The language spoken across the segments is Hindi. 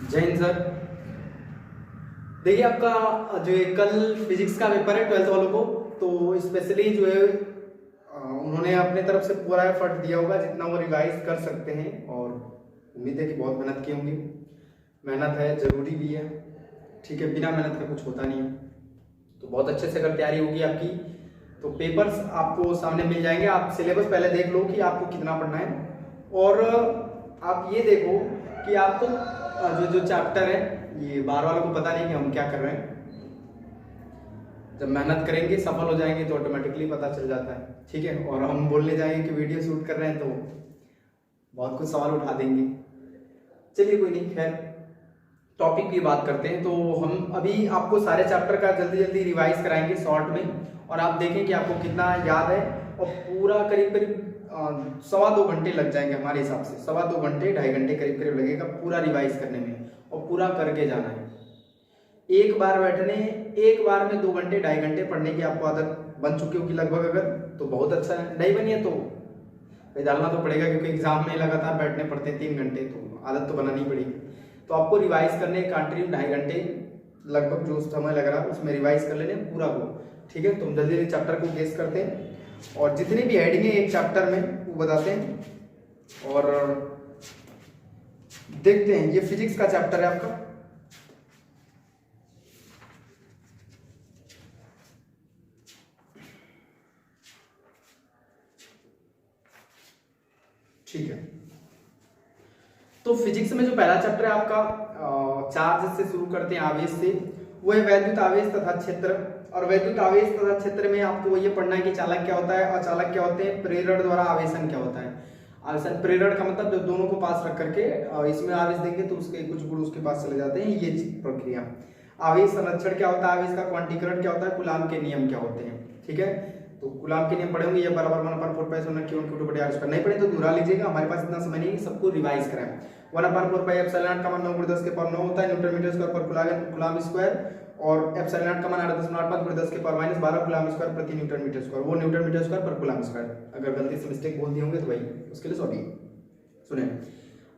जय हिंद सर। देखिए आपका जो है कल फिजिक्स का पेपर है 12th वालों को, तो स्पेशली जो है उन्होंने अपने तरफ से पूरा एफर्ट दिया होगा जितना वो रिवाइज कर सकते हैं, और उम्मीद है कि बहुत मेहनत की होंगी। मेहनत है, जरूरी भी है, ठीक है, बिना मेहनत का कुछ होता नहीं है। तो बहुत अच्छे से अगर तैयारी होगी आपकी तो पेपर्स आपको सामने मिल जाएंगे। आप सिलेबस पहले देख लो कि आपको कितना पढ़ना है, और आप ये देखो कि आपको जो जो चैप्टर है, ये बाहर वालों को पता नहीं कि हम क्या कर रहे हैं। जब मेहनत करेंगे सफल हो जाएंगे तो ऑटोमेटिकली पता चल जाता है, ठीक है। और हम बोलने जाएंगे कि वीडियो शूट कर रहे हैं तो बहुत कुछ सवाल उठा देंगे। चलिए कोई नहीं, खैर टॉपिक की बात करते हैं। तो हम अभी आपको सारे चैप्टर का जल्दी जल्दी रिवाइज कराएंगे शॉर्ट में, और आप देखें कि आपको कितना याद है। और पूरा करीब करीब 1.25 घंटे लग जाएंगे हमारे हिसाब से, 2.25 घंटे 2.5 घंटे करीब करीब लगेगा पूरा रिवाइज करने में, और पूरा करके जाना है। एक बार बैठने, एक बार में 2 घंटे 2.5 घंटे पढ़ने की आपको आदत बन चुकी होगी लगभग, अगर तो बहुत अच्छा है। नहीं बनी है तो भाई डालना तो पड़ेगा, क्योंकि एग्जाम में लगातार बैठने पड़ते हैं 3 घंटे, तो आदत तो बनानी पड़ेगी। तो आपको रिवाइज करने कंटिन्यू 2.5 घंटे लगभग जो समय लग रहा है उसमें रिवाइज कर लेने पूरा को, ठीक है। तो हम जल्दी जल्दी चैप्टर को गेस करते हैं, और जितनी भी हेडिंग है एक चैप्टर में वो बताते हैं, और देखते हैं। ये फिजिक्स का चैप्टर है आपका, ठीक है। तो फिजिक्स में जो पहला चैप्टर है आपका, चार्ज से शुरू करते हैं, आवेश से, वो है वैद्युत आवेश तथा क्षेत्र। और वैद्युत आवेश तथा क्षेत्र में आपको ये पढ़ना है कि चालक क्या होता है, अचालक क्या होते हैं, प्रेरण द्वारा आवेशन क्या होता है। आवेशन, प्रेरण का मतलब जब दोनों को पास रख करके इसमें आवेश देंगे तो उसके कुछ गुण उसके पास चले जाते हैं, ये प्रक्रिया। आवेश संरक्षण क्या होता है, आवेश का क्वांटीकरण क्या होता है, कूलाम के नियम क्या होते हैं, ठीक है। तो कूलाम के नियम पढ़े होंगे, ये बराबर 1/4 नहीं पढ़े तो दोहरा लीजिएगा, हमारे पास इतना समय नहीं है सबको रिवाइज कराएं। 1/4 एप्सिलॉन का मान 9/10 होता है न्यूटन मीटर स्क्वायर पर कूलाम स्क्वायर, और एप्सिलॉन का मान 8.5 कूलाम स्क्वायर प्रति न्यूटन मीटर स्क्वायर, वो न्यूटन मीटर स्क्वायर पर कूलाम स्क्वायर। अगर गलती से मिस्टेक बोल दिए होंगे तो भाई उसके लिए सॉरी। सुने,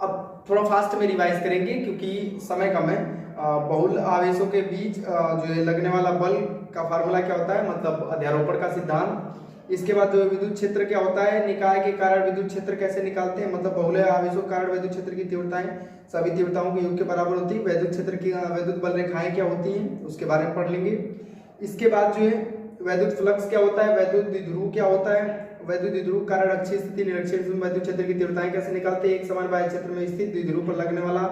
अब थोड़ा फास्ट में रिवाइज करेंगे क्योंकि समय कम है। बहुल आवेशों के बीच जो है लगने वाला बल का फार्मूला क्या होता है, मतलब अध्यारोपण का सिद्धांत। इसके बाद जो विद्युत क्षेत्र क्या होता है, निकाय के कारण विद्युत क्षेत्र कैसे निकालते हैं, मतलब बहुल आवेशों के कारण विद्युत क्षेत्र की तीव्रताएं सभी तीव्रताओं के योग के बराबर होती है। वैद्युत क्षेत्र की वैद्युत बल रेखाएं क्या होती हैं उसके बारे में पढ़ लेंगे। इसके बाद जो है वैद्युत फ्लक्स क्या होता है, वैद्युत द्विध्रुव क्या होता है, वैद्युत द्विध्रुव कारण अक्षीय स्थिति निरक्षीय वैद्युत क्षेत्र की तीव्रताएं कैसे निकालते हैं। एक समान बाह्य क्षेत्र में स्थित द्विध्रुव पर लगने वाला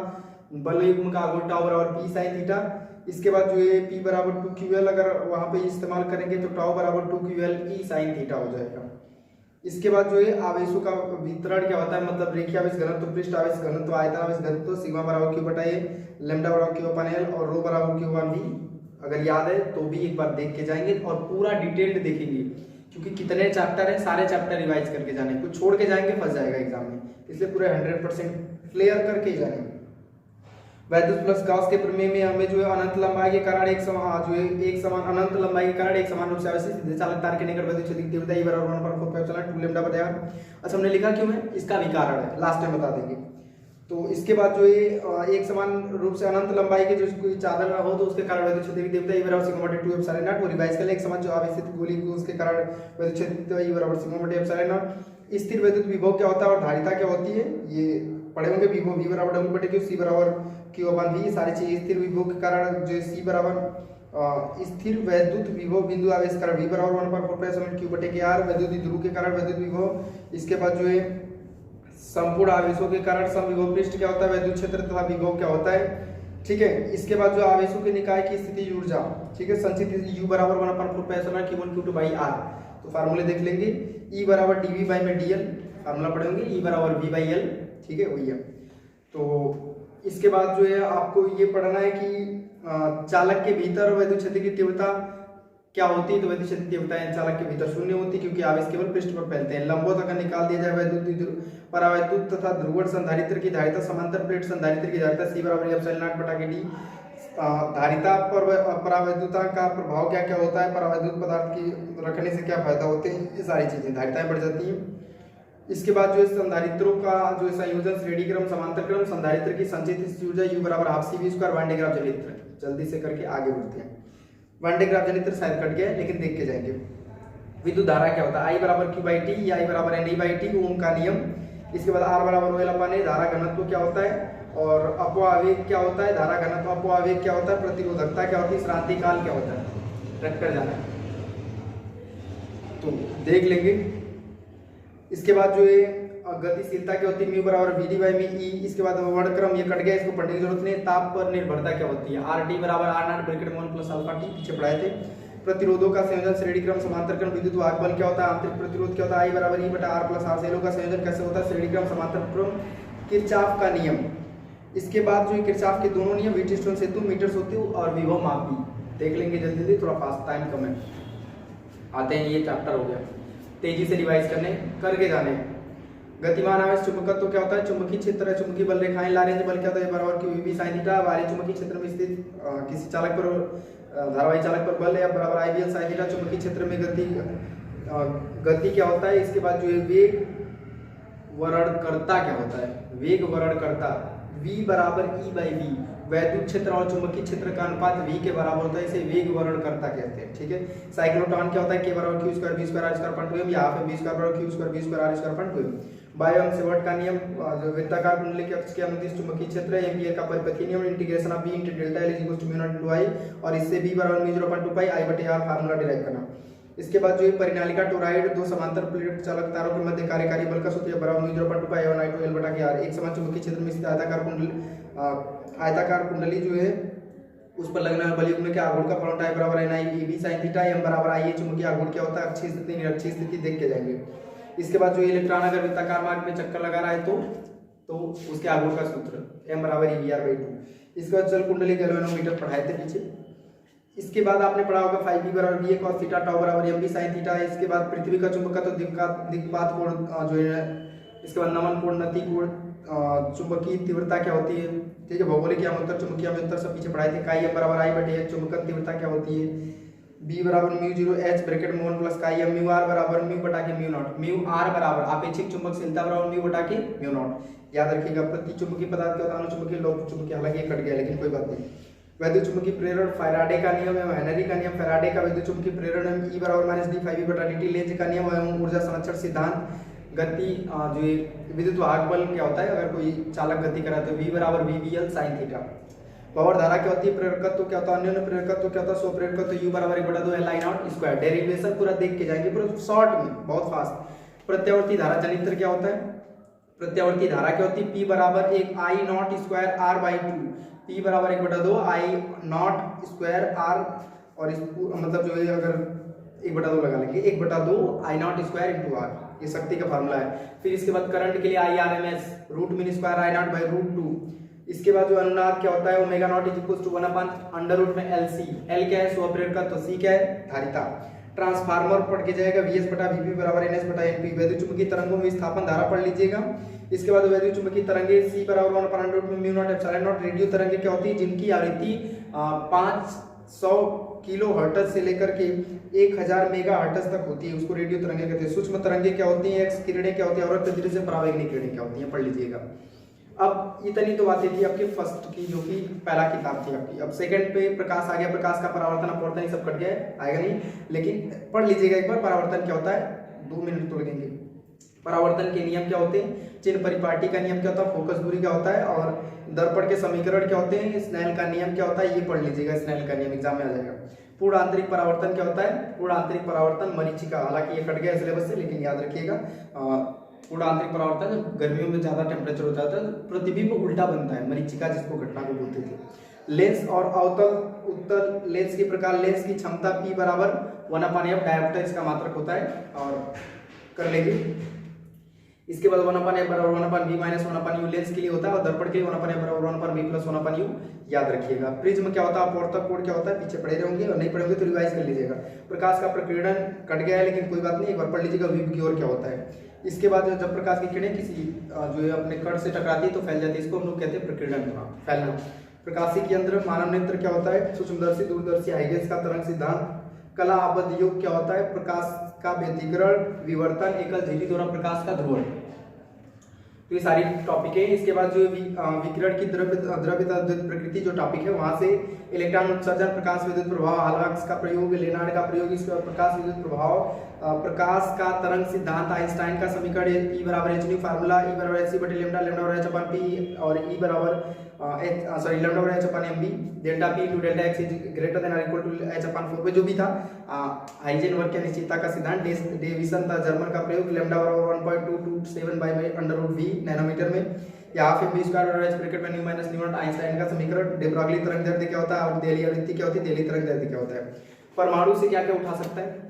बल युग्म का आघूर्ण टाउ बराबर पी साइन थीटा। इसके बाद जो है P बराबर 2QL, अगर वहां पे इस्तेमाल करेंगे तो टाउ बराबर 2QL E साइन थीटा हो जाएगा। इसके बाद जो है आवेशों का वितरण क्या होता है, मतलब रेखीय आवेश घनत्व, पृष्ठ आवेश घनत्व, आयतन आवेश घनत्व, सिग्मा बराबर Q बटा A, लैम्डा बराबर Q अपन L, और रो बराबर Q अपन V। अगर याद है तो भी एक बार देख के जाएंगे, और पूरा डिटेल्ड देखेंगे, क्योंकि कितने चैप्टर हैं, सारे चैप्टर रिवाइज करके जाने, कुछ छोड़ के जाएंगे फंस जाएगा एग्जाम में, इसलिए पूरे 100% क्लियर करके जाएंगे। वैद्युत फ्लक्स गॉस के प्रमेय में हमें जो है अनंत लंबाई के कारण एक समान अनंत लंबाई के कारण एक समान रूप से आवेशित चालक तार के निकट वैद्युत क्षेत्र की तीव्रता E बराबर 1/4 2 लैम्डा बटा r। अच्छा हमने लिखा क्यों है, इसका भी कारण है, लास्ट में बता देंगे। तो इसके बाद जो है एक समान रूप से अनंत लंबाई के जो कोई चादर हो तो उसके कारण वैद्युत क्षेत्र की तीव्रता E बराबर सिग्मा बटा 2 एप्सिलॉन नॉट। वो रिवाइज कर ले, एक समान जो आवेशित गोली को उसके कारण वैद्युत क्षेत्र E बराबर सिग्मा बटा एप्सिलॉन नॉट। स्थिर वैद्युत विभव क्या होता है और धारिता क्या होती है, ये पढ़े होंगे। विभव V बराबर W बटे Q, C बराबर Q अपन V, सारी चीजें स्थिर विभव के कारण जो C बराबर स्थिर वैद्युत विभव बिंदु आवेश कारण V बराबर 1/4 Q बटे के R, वैद्युत ध्रुव के कारण वैद्युत विभव। इसके बाद जो है संपूर्ण आवेशों के कारण समविभव पृष्ठ क्या होता है, वैद्युत क्षेत्र तथा विभव क्या होता है, ठीक है। इसके बाद जो आवेशों के निकाय की स्थिति ऊर्जा, ठीक है, संचित U बराबर 1/4 Q1 Q2 बाई R। तो फार्मूले देख लेंगे, E बराबर dV बाई में dl, फार्मूला पढ़ेंगे, E बराबर V बाई L, ठीक है वही है। तो इसके बाद जो है आपको ये पढ़ना है कि चालक के भीतर वैद्युत क्षेत्र की तीव्रता क्या होती है। तो वैद्युत क्षेत्र की तीव्रता चालक के भीतर शून्य होती है, क्योंकि आवेश केवल पृष्ठ पर फैलते हैं। लंबवत अगर निकाल दिया जाए वैद्युत परावैद्युत तथा ध्रुवण संधारित्र की धारिता, समांतर प्लेट संधारित्र की धारिता C बराबर एप्सिलॉन नॉट बटा के D। धारिता पर परावैद्युता का प्रभाव क्या क्या होता है, परावैद्युत पदार्थ की रखने से क्या फायदा होते हैं, ये सारी चीजें धारिताएं बढ़ जाती हैं। इसके बाद जो है संधारित्रों का जो है संयोजन श्रेणी क्रम समांतर क्रम, संधारित्र की संचित स्थिति ऊर्जा U बराबर हाफ CV स्क्वायर वन डेग्राफ जनित्र। जल्दी से करके आगे बढ़ते हैं। वन डेग्राफ जनित्र शायद कट गया लेकिन देख के जाएंगे। विद्युत धारा क्या होता है? I बराबर Q/T या I बराबर NE/T, ओम का नियम। इसके बाद R बराबर OL/A, धारा घनत्व क्या होता है और अपवावेग क्या होता है? धारा घनत्व अपवावेग क्या होता है? प्रतिरोधकता क्या होती है? श्रांति काल क्या होता है? रख कर जाना है तो देख लेंगे। इसके बाद जो है गतिशीलता क्या होती है? म्यू बराबर VD/μE। इसके बाद वर्णक्रम ये कट गया, इसको पढ़ने की जरूरत नहीं। ताप पर निर्भरता क्या होती है? RT बराबर R0 ब्रैकेट में 1 प्लस अल्फा टी, पीछे पढ़ाए थे। प्रतिरोधों का संयोजन श्रेणी क्रम समांतर क्रम, विद्युत वाहक बल क्या होता है? आंतरिक प्रतिरोध क्या होता है? I बराबर E बटा R प्लस R। सेलों का संयोजन कैसे होता है? श्रेणी क्रम समांतर क्रम, किरचॉफ का नियम। इसके बाद जो किरचॉफ के दोनों नियम, व्हीटस्टोन सेतु, मीटर सेतु और विभव मापी, देख लेंगे जल्दी जल्दी, थोड़ा फास्ट टाइम कम है। आते हैं, ये चैप्टर हो गया, तेजी से रिवाइज करके जाने। गतिमान आवेश चुंबकत्व क्या होता है? चुंबकीय क्षेत्र है, चुंबकीय बल रेखाएं, लारेंज बल क्या होता है? बराबर QV sin थीटा। बाहरी चुंबकीय क्षेत्र में स्थित किसी चालक पर, धारावाही चालक पर बल है बराबर IBL sin थीटा। चुंबकीय क्षेत्र में गति क्या होता है? इसके बाद जो है वेग वर्णकर्ता क्या होता है? वेग वर्णकर्ता V बराबर E/V। वैद्युत क्षेत्र और चुंबकीय क्षेत्र का अनुपात V के बराबर होता है, इसे वेग वर्णकर्ता कहते हैं। ठीक है। साइक्लोट्रॉन क्या होता है? K बराबर Q square V square R square point 2m, यहाँ पे V स्क्वायर बराबर Q square V square R square point 2m। Biome Savart का नियम, जो वृत्ताकार कुंडली के अक्ष के अनुदिश चुंबकीय क्षेत्र है। एम्पियर का परिपथीय नियम, integration of B into delta L equals to mu not into I, और इससे B बराबर म्यू 0.2 पाई I बटे R फार्मूला डिराइव करना। इसके बाद जो है परिनालिका टोरॉइड दो समांतर प्लेट चालक तारों के मध्य कार्यकारी बल का सूत्र बराबर म्यू 0.2 पाई I/2 L बटा R। एक समान चुंबकीय क्षेत्र में स्थित आयताकार कुंडली जो है उस पर लगने वाले बलयुग्म के आघूर्ण का फलन I बराबर NI/EB sin थीटा। M बराबर I। चुंबकीय आघूर्ण क्या होता है? अक्षीय स्थिति, निरक्षीय स्थिति, देख के जाएंगे। इसके बाद जो इलेक्ट्रॉन अगर वृत्ताकार मार्ग में चक्कर लगा रहा है तो उसके आघूर्ण का सूत्र M बराबर EBR/2। इसके बाद चल कुंडली गैल्वेनोमीटर पढ़ाए थे पीछे। इसके बाद आपने पढ़ा होगा 5B बराबर BA cos थीटा, टाउ बराबर MB sin थीटा। इसके बाद पृथ्वी का चुंबकत्व दिक्पात कोण जो है, इसके बाद नमन कोण, नति कोण, चुंबकीय तीव्रता क्या होती है? ठीक है। भौगोलिक अंतर, चुंबकीय अंतर सब पीछे पढ़ाए थे। काई M बराबर I बटे H। चुंबकन तीव्रता क्या होती है? B बराबर म्यू 0 H ब्रैकेट में 1 plus chi M। Mu R बराबर म्यू बटा के म्यू नॉट। म्यू R बराबर आपेक्षिक चुंबकशीलता बराबर म्यू बटा के म्यू नॉट। याद रखिएगा। प्रति चुंबकीय पदार्थ क्या होता है? अनुचुंबकीय, लोह चुंबकीय। हालांकि ये कट गया लेकिन कोई बात नहीं। वैद्युत चुंबकीय प्रेरण, फैराडे का नियम है, हेनरी का नियम। फैराडे का वैद्युत चुंबकीय प्रेरण है E बराबर -d5V बटा dt। लेंज का नियम एवं ऊर्जा संरक्षण सिद्धांत। गति जो विद्युत वाहक बल क्या होता है? अगर कोई चालक गति करा तो V बराबर VBL sin थीटा। पावर धारा क्या होती है? प्रेरकत्व क्या होता है? अन्योन्य प्रेरकत्व क्या होता है? स्वप्रेरकत्व U बराबर 1/2 L/I0 स्क्वायर। डेरिवेशन पूरा देख के जाएंगे, पूरा शॉर्ट में, बहुत फास्ट। प्रत्यावर्ती धारा जनित्र क्या होता है? प्रत्यावर्ती धारा क्या होती है? P बराबर 1 I0 स्क्वायर R/2। P बराबर 1/2 I0 स्क्वायर R, और इस मतलब जो है अगर 1/2 लगा लेंगे, 1/2 I0 स्क्वायर इंटू R, ये शक्ति का फार्मूला है। फिर इसके बाद करंट के लिए IRMS root mean square I0 by root 2। इसके बाद जो अनुनाद क्या होता है? Omega not is equal to 1/√में LC। L क्या है? स्वप्रेरकत्व। C क्या है? धारिता। ट्रांसफार्मर पढ़ के जाएगा VS बटा VP बराबर NS बटा NP। वैद्युत चुंबकीय तरंगों में विस्थापन धारा पढ़ लीजिएगा। इसके बाद वैद्युत चुंबकीय तरंगे C बराबर 1/√में mu not epsilon not. Radio तरंगे क्या होती है? जिनकी आवृत्ति 500 किलो हर्ट्ज से लेकर के 1000 मेगा हर्ट्ज तक होती है, उसको रेडियो तरंगे कहते हैं। सूक्ष्म तरंगे क्या होती हैं? एक्स किरणें क्या होती है? और तेजी से परावैंगनी किरणें क्या होती हैं? पढ़ लीजिएगा। अब इतनी तो बातें थी आपकी फर्स्ट की, जो कि पहला किताब थी आपकी। अब सेकंड पे प्रकाश आ गया। प्रकाश का परावर्तन अपवर्तन सब कट गया है, आएगा नहीं, लेकिन पढ़ लीजिएगा एक बार। परावर्तन क्या होता है? 2 मिनट तो लगेंगे। परावर्तन के नियम क्या होते हैं? चिन्ह परिपाटी का नियम क्या होता है? फोकस दूरी क्या होता है? और दर्पण के समीकरण क्या होते हैं? स्नेल का नियम क्या होता है? ये पढ़ लीजिएगा, स्नेल का नियम एग्जाम में आ जाएगा। पूर्ण आंतरिक परावर्तन क्या होता है? पूर्ण आंतरिक परावर्तन मरीचिका, हालांकि ये कट गया सिलेबस से, लेकिन याद रखिएगा। पूर्ण आंतरिक परावर्तन जब गर्मियों में ज्यादा टेम्परेचर होता है तो प्रतिबिंब उल्टा बनता है, मरीचिका जिसको घटना को बोलते थे। लेंस और अवतल उत्तल लेंस के प्रकार। लेंस की क्षमता P बराबर 1/f, डायोप्टर इसका मात्रक होता है, और कर लेंगे। इसके बाद 1/f बराबर 1/v माइनस 1/u लेंस के लिए होता है, और दर्पण के लिए 1/f बराबर 1/v प्लस 1/u याद रखिएगा। प्रिज्म क्या होता है? अपवर्तक कोण क्या होता है? पीछे पढ़े रहेंगे, और नहीं पढ़ेंगे तो रिवाइज कर लीजिएगा। प्रकाश का प्रकीर्णन कट गया है, लेकिन कोई बात नहीं, एक बार पढ़ लीजिएगा। विबग्योर क्या होता है? इसके बाद जब प्रकाश की किरणें किसी जो है अपने कण से टकराती है तो फैल जाती है, इसको हम लोग कहते हैं प्रकीर्णन, फैलना। प्रकाशिकी यंत्र, मानव नेत्र क्या होता है? सूक्ष्मदर्शी, दूरदर्शी, हाइगेंस का तरंग सिद्धांत। कला आबद्ध योग क्या होता है? प्रकाश का व्यतिकरण, विवर्तन, एकल झिल्ली द्वारा प्रकाश का ध्रुवण। तो ये सारी टॉपिक है। इसके बाद जो विकिरण की द्रव्यता प्रकृति जो टॉपिक है, वहां से इलेक्ट्रॉन उत्सर्जन, प्रकाश विद्युत प्रभाव, हाल्बर्ग का प्रयोग, लेनार्ड का प्रयोग, इसके बाद प्रकाश विद्युत प्रभाव, प्रकाश का तरंग सिद्धांत, आइंस्टाइन का समीकरण, E बराबर h न्यू फार्मूला, E बराबर h बटे लैम्डा, लैम्डा बराबर h अपन p, और E बराबर लैम्डा बराबर h upon mb, delta p into delta x is greater than और इक्वल टू h अपन 4 पे जो भी था, हाइजेनबर्ग की अनिश्चितता का सिद्धांत, डेविसन था जर्मन का प्रयोग, लैम्डा बराबर 1.227 by under root v nanometre में, या हाफ mv स्क्वायर बराबर h ब्रैकेट में nu minus nu not, Einstein का समीकरण, डे ब्रॉगली तरंग दैर्ध्य क्या होता है और देली आवृत्ति क्या होती है, देली तरंग दैर्ध्य क्या होता है। परमाणु से क्या क्या उठा सकता है,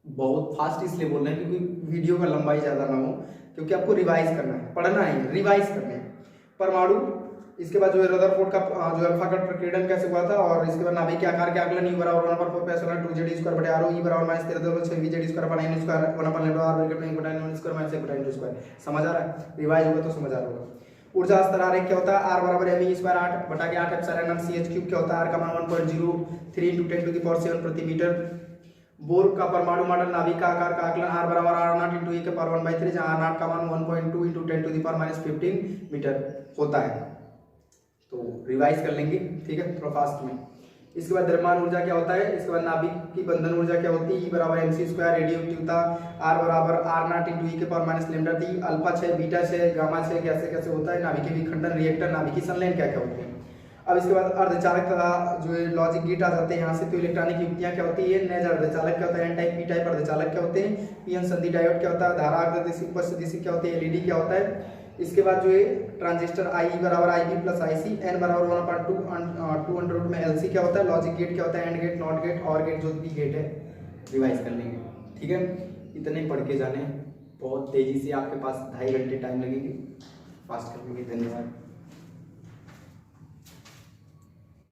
बहुत फास्ट इसलिए बोल रहे हैं क्योंकि वीडियो का लंबाई ज्यादा ना हो, क्योंकि आपको रिवाइज करना है, पढ़ना है, रिवाइज करना है। परमाणु, इसके बाद जो है रदरफोर्ड का जो अल्फा का प्रकीर्णन कैसे हुआ था, और इसके बाद नाभिक के आकार के आकलन, U बराबर 1/4 pi epsilon 2 z स्क्वायर बटे r, E बराबर -13.6 v z स्क्वायर बटा n square 1/n r bracket में 1/n square minus 1/n square. समझ आ रहा है, रिवाइज होगा तो समझ आ रहा होगा। ऊर्जा स्तर आरेख क्या होता है, R बराबर mv स्क्वायर 8 बटा के 8 एप्सिलॉन नॉट ch क्यूब क्या होता है, R का मान 1.03 × 10⁻7 प्रति मीटर। बोर का परमाणु मॉडल, नाभिक का आकार का आकलन, R बराबर r0 × e के पावर 1/3, जहां r0 का मान 1.2 × 10⁻−15 मीटर होता है। तो रिवाइज कर लेंगे, ठीक है, थोड़ा फास्ट में। इसके बाद द्रव्यमान ऊर्जा क्या होता है, इसके बाद नाभिक की बंधन ऊर्जा क्या होती है, E बराबर mc स्क्वायर, रेडियोएक्टिवता R बराबर r0 × e के पावर -λ, अल्फा 6 बीटा 6 गामा 6 कैसे कैसे होता है, नाभिकीय विखंडन, रिएक्टर, नाभिकीय संलयन क्या क्या होते हैं। अब इसके बाद अर्धचालक तथा जो लॉजिक गेट आ जाते हैं यहाँ से। तो इलेक्ट्रॉनिक युक्तियां क्या होती है, नैज अर्धचालक क्या होता है, एन टाइप पी टाइप अर्धचालक क्या होते हैं, पीएन संधि डायोड क्या होता है, धारा अग्रदिशी उपस्थिति क्या होती है, एलईडी क्या होता है। इसके बाद जो है ट्रांजिस्टर आई बराबर IB प्लस IC, n बराबर 1/2 अंडर रूट में LC क्या होता है, लॉजिक गेट क्या होता है, एंड गेट, नॉट गेट, और गेट जो भी गेट है रिवाइज कर लेंगे, ठीक है। इतने पढ़ के जाने, बहुत तेजी से आपके पास 2.5 घंटे टाइम लगेगी, फास्ट कर लेंगे। धन्यवाद।